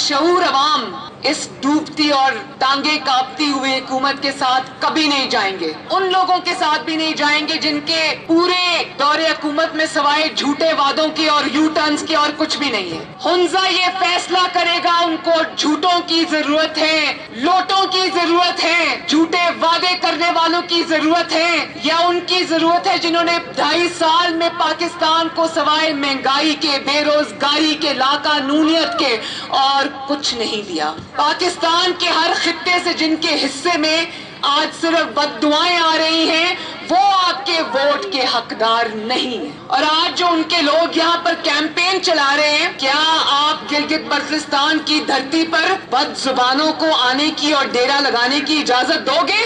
बाशऊर अवाम इस डूबती और टांगे कांपती हुई हुकूमत के साथ कभी नहीं जाएंगे। उन लोगों के साथ भी नहीं जाएंगे जिनके पूरे दौरे हुकूमत में सवाए झूठे वादों की और यू टर्न्स की और कुछ भी नहीं है। हुंजा ये फैसला करेगा, उनको झूठों की जरूरत है, लोटों की जरूरत है, झूठे वादे करने वालों की जरूरत है, या उनकी जरूरत है जिन्होंने 2.5 साल में पाकिस्तान को सवाए महंगाई के, बेरोजगारी के, लाकानूनियत के और कुछ नहीं दिया। पाकिस्तान के हर खित्ते से जिनके हिस्से में आज सिर्फ बद्दुआएं आ रही हैं, वो आपके वोट के हकदार नहीं है। और आज जो उनके लोग यहाँ पर कैंपेन चला रहे हैं, क्या आप गिलगित बल्तिस्तान की धरती पर बदजुबानों को आने की और डेरा लगाने की इजाजत दोगे?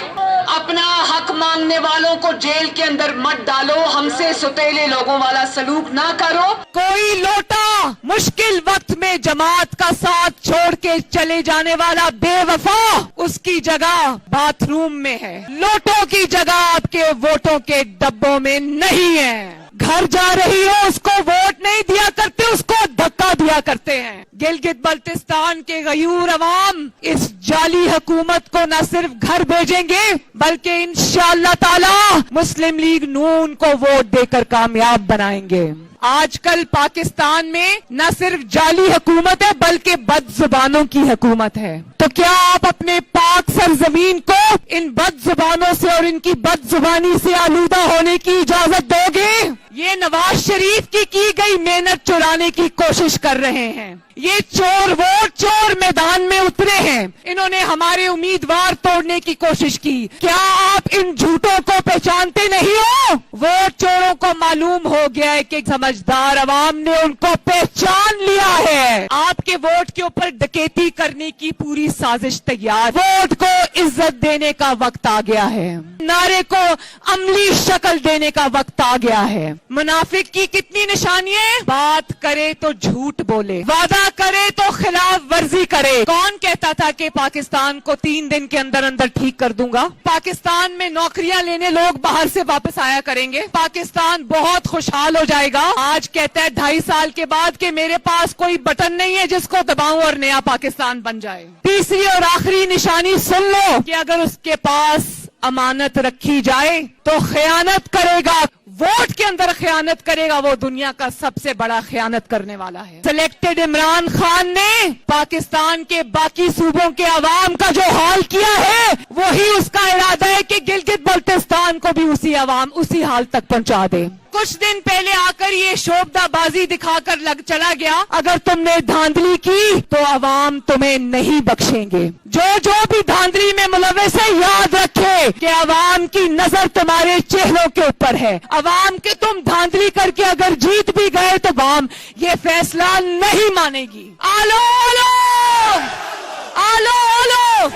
अपना हक मांगने वालों को जेल के अंदर मत डालो, हमसे सुतेले लोगों वाला सलूक ना करो। कोई लोटा मुश्किल वक्त में जमात का साथ छोड़ के चले जाने वाला बेवफा उसकी जगह बाथरूम में है, लोटों की जगह आपके वोटों के डब्बों में नहीं है। घर जा रही हो उसको वोट नहीं दिया करते, उसको धक्का दिया करते हैं। गिलगित बल्तिस्तान के गयूर अवाम इस जाली हुकूमत को न सिर्फ घर भेजेंगे बल्कि इंशाअल्लाह ताला मुस्लिम लीग नून को वोट देकर कामयाब बनाएंगे। आजकल पाकिस्तान में न सिर्फ जाली हुकूमत है बल्कि बदजुबानों की हुकूमत है। तो क्या आप अपने पाक सरजमीन को इन बदजुबानों से और इनकी बदजुबानी से आलूदा होने की इजाजत दोगे? ये नवाज शरीफ की गई मेहनत चुराने की कोशिश कर रहे हैं। ये चोर वोट चोर मैदान में उतरे हैं, इन्होंने हमारे उम्मीदवार तोड़ने की कोशिश की। क्या आप इन झूठों को पहचानते नहीं हो? वोट चोरों को मालूम हो गया है कि समझदार अवाम ने उनको पहचान लिया है। आपके वोट के ऊपर डकैती करने की पूरी साजिश तैयार। वोट को इज्जत देने का वक्त आ गया है, नारे को अमली शक्ल देने का वक्त आ गया है। मुनाफिक की कितनी निशानियां? बात करे तो झूठ बोले, वादा करे तो खिलाफ वर्जी करे। कौन कहता था कि पाकिस्तान को 3 दिन के अंदर अंदर ठीक कर दूंगा? पाकिस्तान में नौकरियां लेने लोग बाहर से वापस आया करेंगे, पाकिस्तान बहुत खुशहाल हो जाएगा। आज कहता है 2.5 साल के बाद कि मेरे पास कोई बटन नहीं है जिसको दबाऊं और नया पाकिस्तान बन जाए। तीसरी और आखिरी निशानी सुन लो कि अगर उसके पास अमानत रखी जाए तो खयानत करेगा। वोट के अंदर खयानत करेगा, वो दुनिया का सबसे बड़ा खयानत करने वाला है। सिलेक्टेड इमरान खान ने पाकिस्तान के बाकी सूबों के अवाम का जो हाल किया है, वही उसका इरादा है कि गिलगित बल्तिस्तान को भी उसी हाल तक पहुंचा दे। कुछ दिन पहले आकर ये शोभदाबाजी दिखाकर चला गया। अगर तुमने धांधली की तो अवाम तुम्हें नहीं बख्शेंगे। जो भी धांधली में मुलव्वस है, याद रखे कि अवाम की नजर तुम्हारे चेहरों के ऊपर है। अवाम के तुम धांधली करके अगर जीत भी गए तो अवाम ये फैसला नहीं मानेगी। आलो आलो आलो आलो